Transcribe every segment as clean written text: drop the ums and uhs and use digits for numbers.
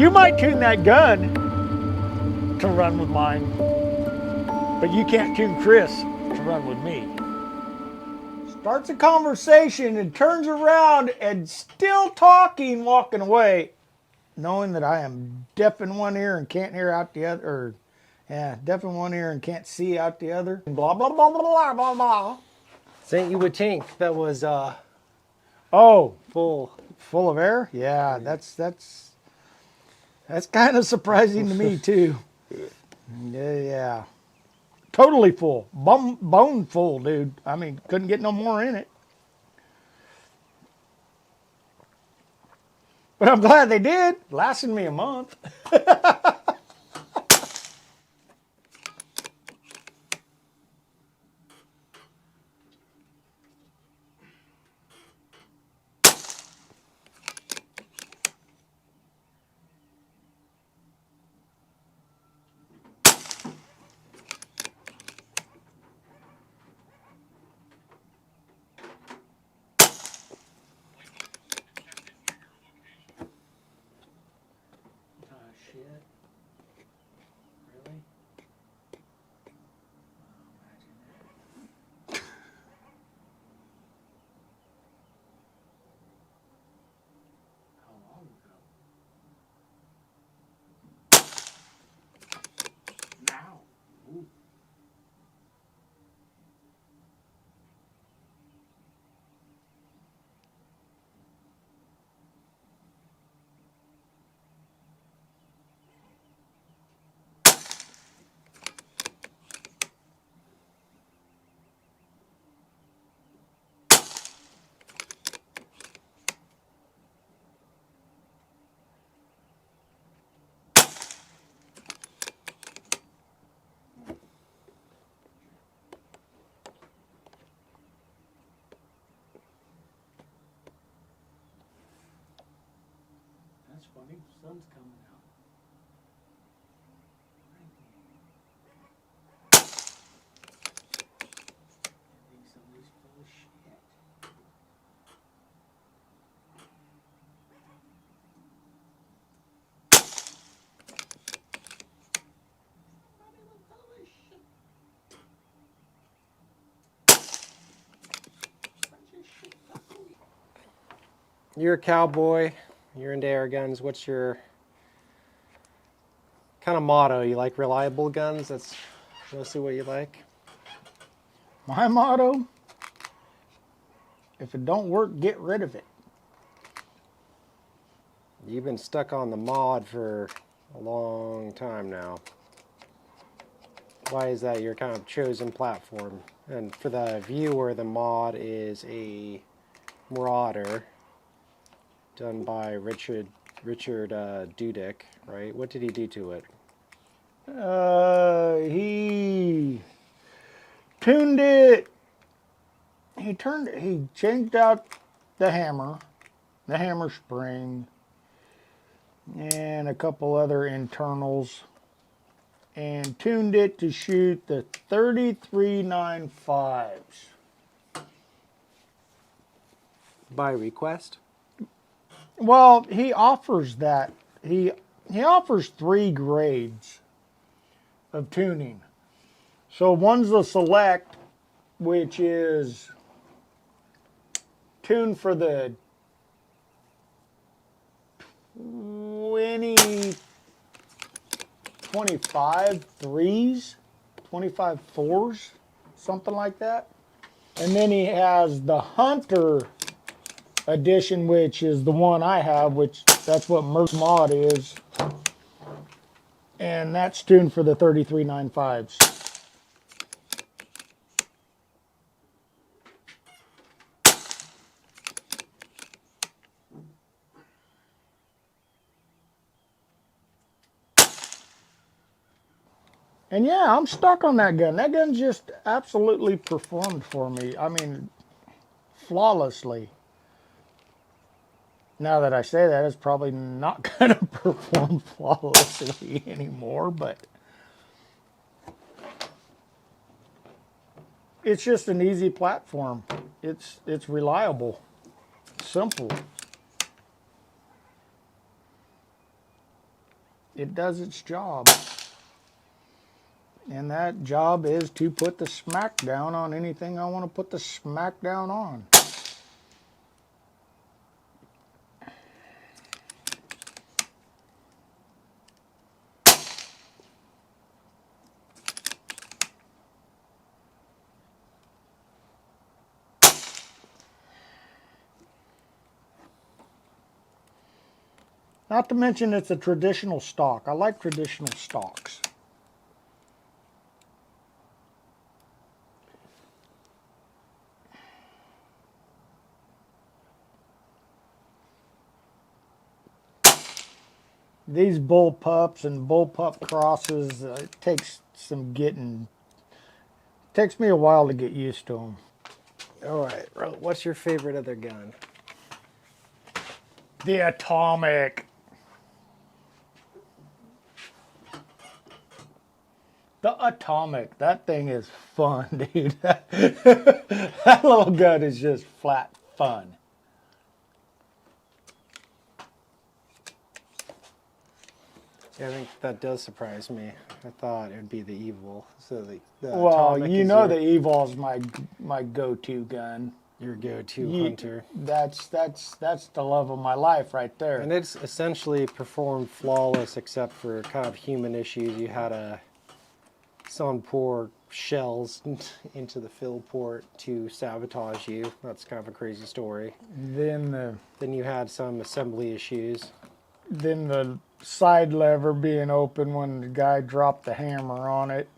you might tune that gun to run with mine, but you can't tune Chris to run with me. Starts a conversation and turns around and still talking, walking away, knowing that I am deaf in one ear and can't hear out the other, or yeah, deaf in one ear and can't see out the other. Blah blah blah blah blah blah blah. Think you would think that was Oh, full of air? Yeah, that's kind of surprising to me too. Yeah. Totally full. Bone full, dude. I mean, couldn't get no more in it. But I'm glad they did. Lasted me a month. shit. Really? How long ago? Now. Ooh. That's funny. Sun's coming out. I think somebody's full of shit. You're a cowboy. You're into air guns. What's your kind of motto? You like reliable guns? That's mostly what you like. My motto, if it don't work, get rid of it. You've been stuck on the mod for a long time now. Why is that your kind of chosen platform? And for the viewer, the mod is a Marauder done by Richard Dudek, right? What did he do to it? He tuned it. He changed out the hammer spring, and a couple other internals, and tuned it to shoot the 33.95s. By request? Well, he offers that. He offers 3 grades of tuning. So one's the select, which is tuned for the 25 threes, 25 fours, something like that. And then he has the Hunter edition, which is the one I have, which that's what Merc Mod is. And that's tuned for the 33.95s. And yeah, I'm stuck on that gun. That gun just absolutely performed for me. I mean, flawlessly. Now that I say that, it's probably not going to perform flawlessly anymore, but it's just an easy platform. It's reliable, simple. it does its job. And that job is to put the smack down on anything I want to put the smack down on. Not to mention it's a traditional stock. I like traditional stocks. These bullpups and bullpup crosses, it takes some getting. It takes me a while to get used to them. All right, what's your favorite other gun? The Atomic. The Atomic. That thing is fun, dude. That little gun is just flat fun. Yeah, I think that does surprise me. I thought it would be the Evil. So the Well, Atomic you is know the Evol's my go-to gun. your go-to hunter. That's the love of my life right there. And it's essentially performed flawless except for kind of human issues. You had someone pour shells into the fill port to sabotage you. That's kind of a crazy story. Then you had some assembly issues. Then the side lever being open when the guy dropped the hammer on it.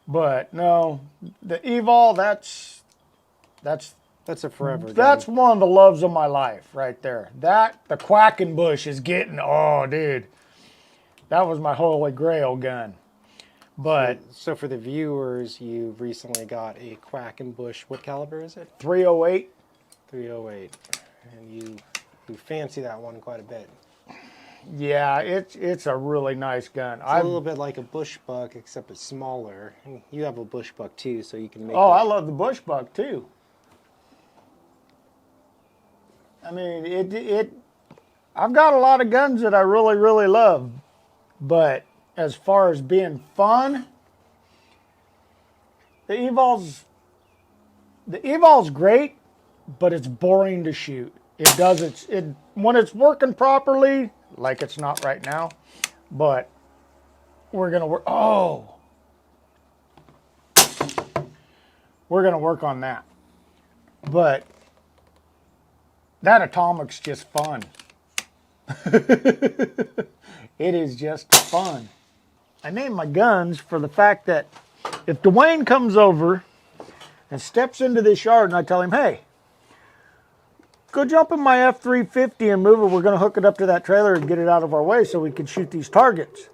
But no, the Evol, that's a forever gun. That's one of the loves of my life right there. The Quackenbush is getting, oh dude, that was my holy grail gun. But so for the viewers, you recently got a Quackenbush. What caliber is it? 308. 308, and you fancy that one quite a bit. Yeah, it's a really nice gun. It's a little bit like a bushbuck, except it's smaller. And you have a bushbuck too, so you can make. Oh, I love the bushbuck too. I mean, I've got a lot of guns that I really, really love, but as far as being fun, the Evol's great, but it's boring to shoot. It does it when it's working properly, like it's not right now, but we're gonna work. Oh, we're gonna work on that. But that Atomic's just fun. It is just fun. I name my guns for the fact that if Dwayne comes over and steps into this yard and I tell him, hey, go jump in my F-350 and move it. We're going to hook it up to that trailer and get it out of our way so we can shoot these targets.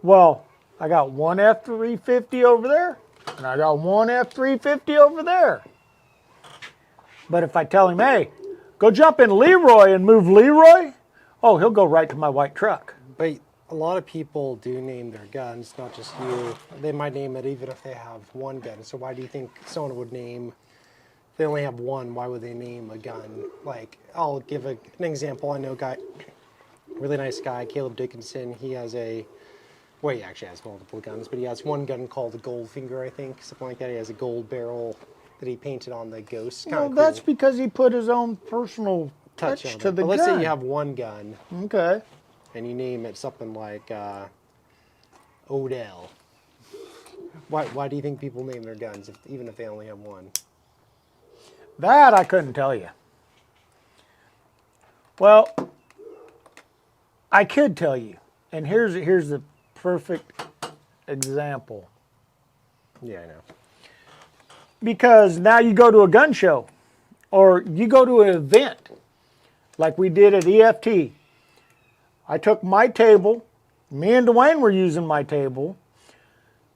Well, I got one F-350 over there, and I got one F-350 over there. But if I tell him, hey, go jump in Leroy and move Leroy, oh, he'll go right to my white truck. But a lot of people do name their guns, not just you. They might name it even if they have one gun. So why do you think someone would name, if they only have one, why would they name a gun? Like, I'll give an example. I know a guy, really nice guy, Caleb Dickinson. He has he actually has multiple guns, but he has one gun called the Goldfinger, I think, something like that. He has a gold barrel that he painted on the Ghost. Well, that's because he put his own personal touch to the gun. Let's say you have one gun. Okay. And you name it something like Odell. Why do you think people name their guns, even if they only have one? That I couldn't tell you. Well, I could tell you. And here's the perfect example. Yeah, I know. Because now you go to a gun show or you go to an event like we did at EFT. I took my table. Me and Dwayne were using my table.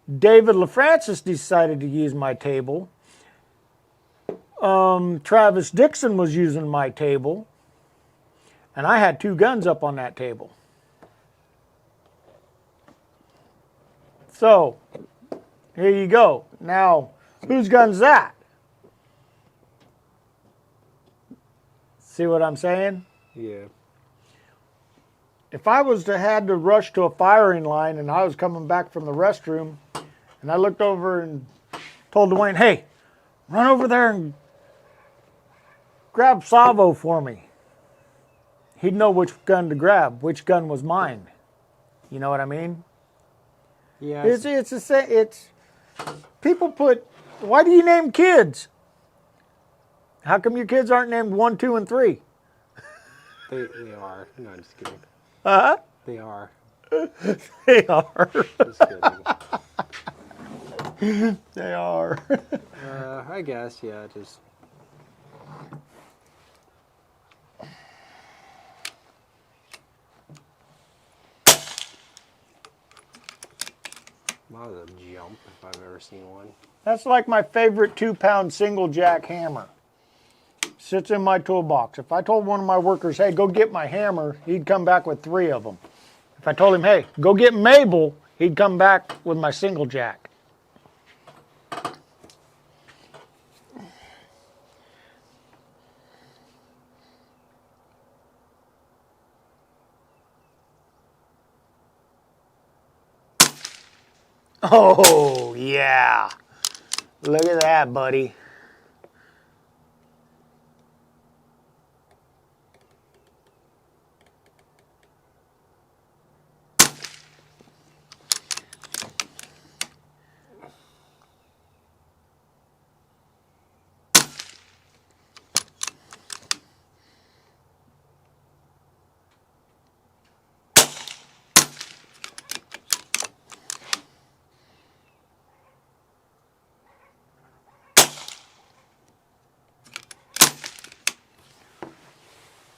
David LaFrancis decided to use my table. Travis Dixon was using my table. And I had two guns up on that table. So, here you go. Now, whose gun's that? See what I'm saying? Yeah. if I was to had to rush to a firing line and I was coming back from the restroom and I looked over and told Dwayne, hey, run over there and grab Savo for me. He'd know which gun to grab, which gun was mine. You know what I mean? Yeah. It's people put, why do you name kids? How come your kids aren't named 1, 2, and 3? They are. No, I'm just kidding. They are. They are. Just kidding. They are. I guess, yeah, just... That was a jump, if I've ever seen one. That's like my favorite 2-pound single jack hammer. Sits in my toolbox. If I told one of my workers, hey, go get my hammer, he'd come back with 3 of them. If I told him, hey, go get Mabel, he'd come back with my single jack. Oh, yeah. Look at that, buddy.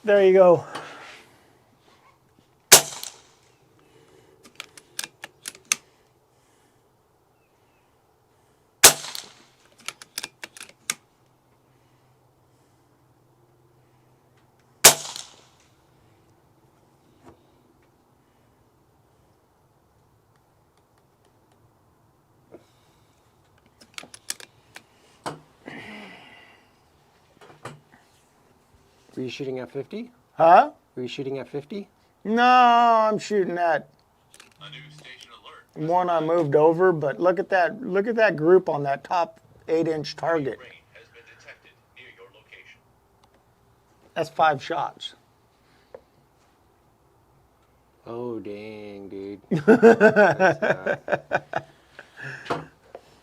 There you go. Were you shooting at 50? Huh? Were you shooting at 50? No, I'm shooting at one I moved over, but look at that group on that top 8-inch target. That's 5 shots. Oh, dang, dude.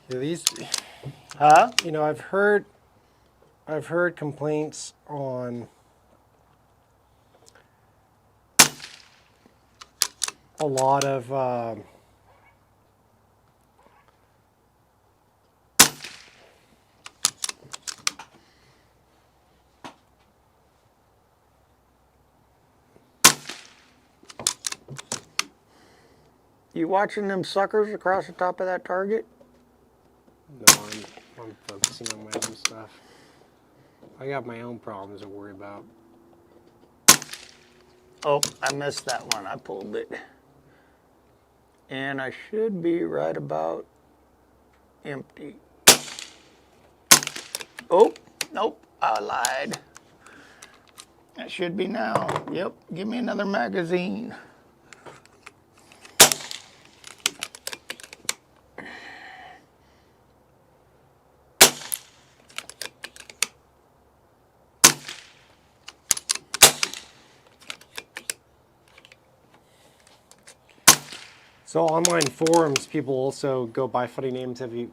These, Huh? you know, I've heard complaints on a lot of You watching them suckers across the top of that target? no, I'm focusing on my own stuff. I got my own problems to worry about. Oh, I missed that one. I pulled it. And I should be right about empty. Oh, nope, I lied. That should be now. Yep, give me another magazine. So online forums, people also go by funny names. Have you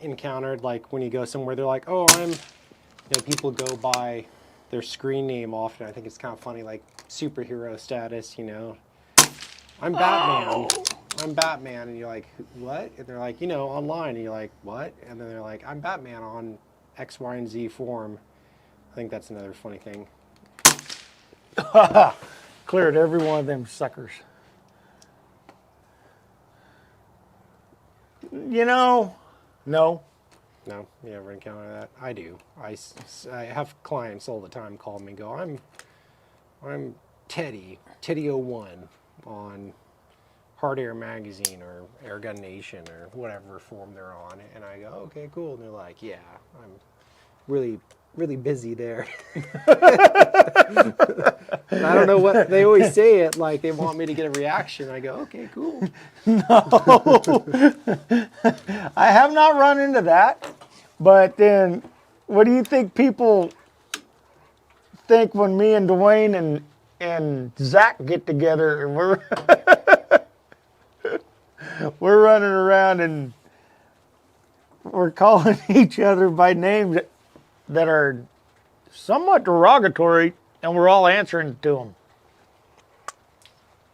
encountered, like, when you go somewhere, they're like, oh, people go by their screen name often. I think it's kind of funny, like superhero status, I'm Batman. Oh. I'm Batman. And you're like, what? And they're like, online. And you're like, what? And then they're like, I'm Batman on X, Y, and Z forum. I think that's another funny thing. Cleared every one of them suckers. No. No, you never encounter that. I do. I have clients all the time call me and go, I'm Teddy01 on Hard Air Magazine or Airgun Nation or whatever forum they're on. And I go, okay, cool. And they're like, yeah, I'm really really busy there. And I don't know what they always say it like they want me to get a reaction. I go, okay, cool. No, I have not run into that. But then, what do you think people think when me and Dwayne and Zach get together and we're running around and we're calling each other by names that are somewhat derogatory, and we're all answering to them.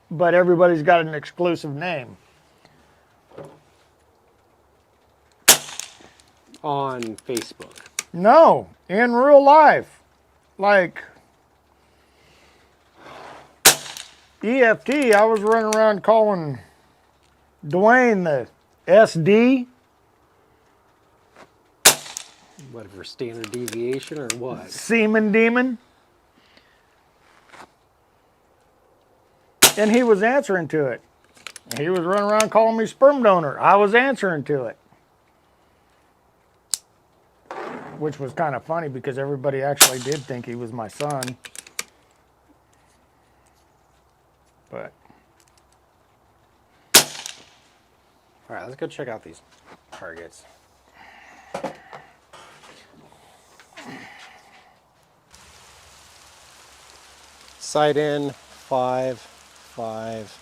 But everybody's got an exclusive name. On Facebook. No, in real life. Like EFT, I was running around calling Dwayne the SD. Whatever, standard deviation or what? Semen Demon. And he was answering to it. He was running around calling me sperm donor. I was answering to it. Which was kind of funny because everybody actually did think he was my son. But. All right, let's go check out these targets. Sight in, 5, 5,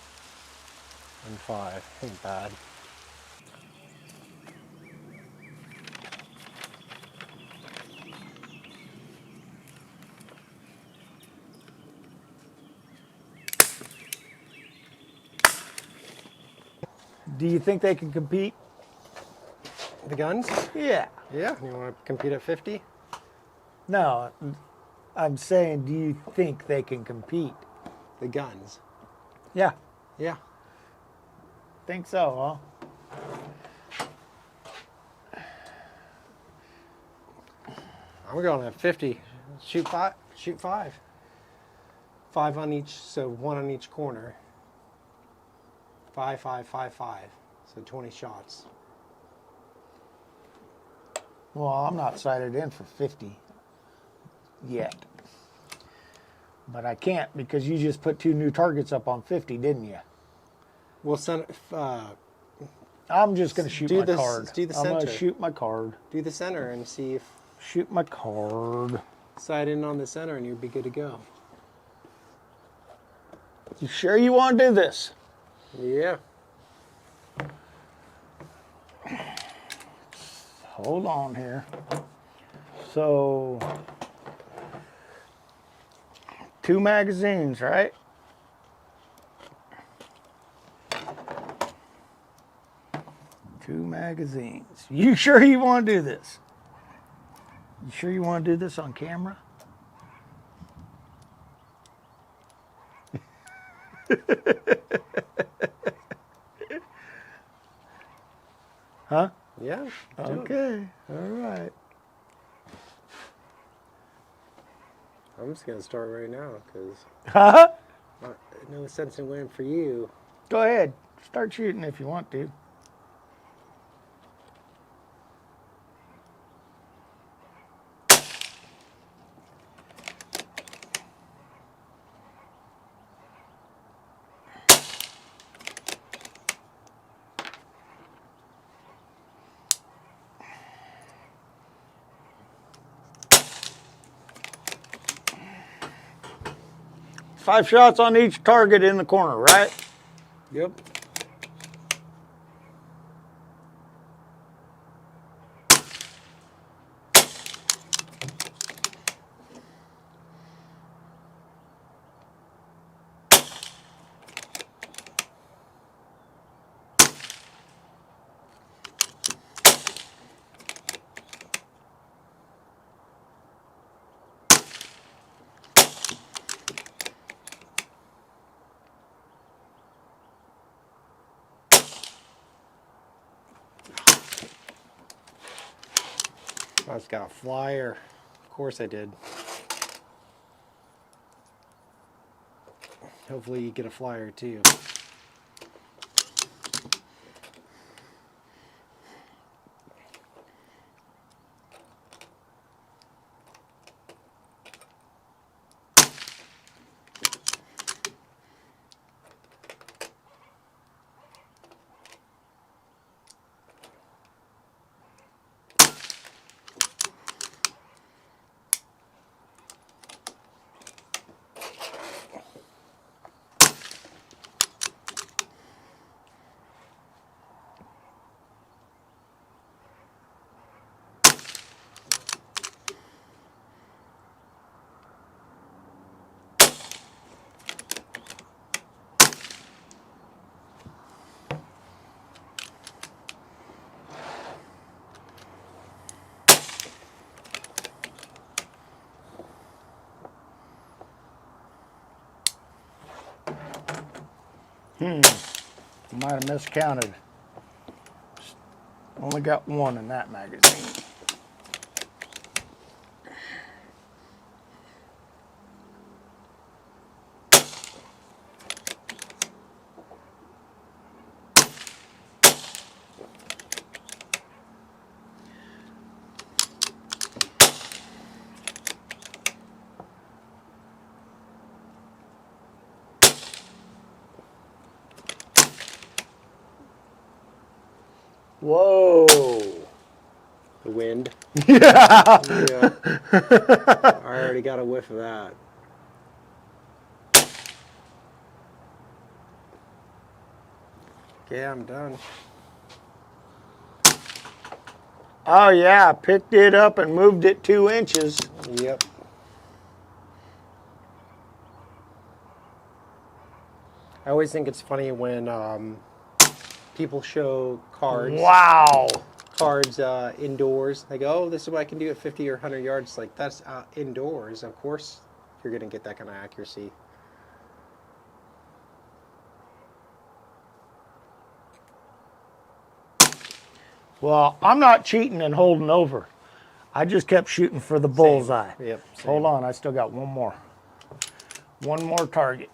and 5. Ain't bad. Do you think they can compete? The guns? Yeah. Yeah. You want to compete at 50? No, I'm saying, do you think they can compete? The guns. Yeah. Yeah. Think so, huh? I'm going at 50. Shoot 5. Shoot 5. 5 on each, so 1 on each corner. 5, 5, 5, 5. So 20 shots. Well, I'm not sighted in for 50 yet. But I can't because you just put 2 new targets up on 50, didn't you? We'll send. I'm just going to shoot my card. Do the I'm going to center. shoot my card. Do the center and see if Shoot my card. sight in on the center and you'll be good to go. You sure you want to do this? Yeah. Hold on here. So, 2 magazines, right? Two magazines. You sure you want to do this? You sure you want to do this on camera? Huh? Yeah. Okay. All right. I'm just gonna start right now because Huh? no sense in waiting for you. Go ahead. Start shooting if you want to. Five shots on each target in the corner, right? Yep. I just got a flyer. Of course I did. Hopefully you get a flyer too. Might have miscounted. Only got one in that magazine. Whoa. The wind. Yeah. Yeah. I already got a whiff of that. Okay, I'm done. Oh yeah, picked it up and moved it 2 inches. Yep. I always think it's funny when people show cards. Wow. Cards indoors. They go, oh, this is what I can do at 50 or 100 yards. Like, that's indoors. Of course, you're going to get that kind of accuracy. Well, I'm not cheating and holding over. I just kept shooting for the bullseye. Yep. Same. Hold on, I still got one more. One more target.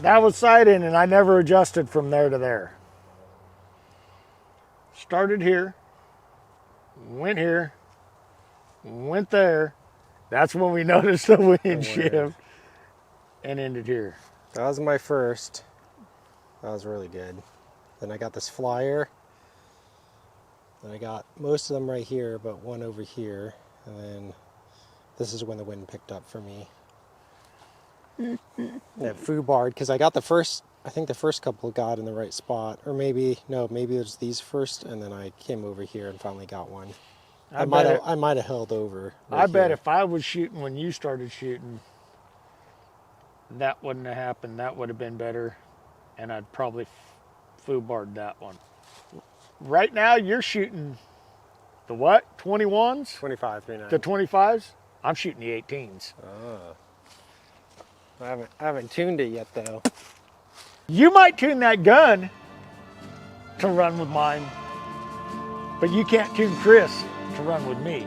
That was sight in, and I never adjusted from there to there. Started here, went here, went there. That's when we noticed the wind shift, and ended here. That was my first. That was really good. Then I got this flyer. Then I got most of them right here, but one over here. And then this is when the wind picked up for me. That foobarred, because I got the first, I think the first couple got in the right spot. Or maybe, no, maybe it was these first, and then I came over here and finally got one. I might have held over. I bet if I was shooting when you started shooting, that wouldn't have happened. That would have been better, and I'd probably foobarred that one. Right now, you're shooting the what? 21s? 25, 39. The 25s? I'm shooting the 18s. Oh. I haven't tuned it yet, though. You might tune that gun to run with mine, but you can't tune Chris to run with me.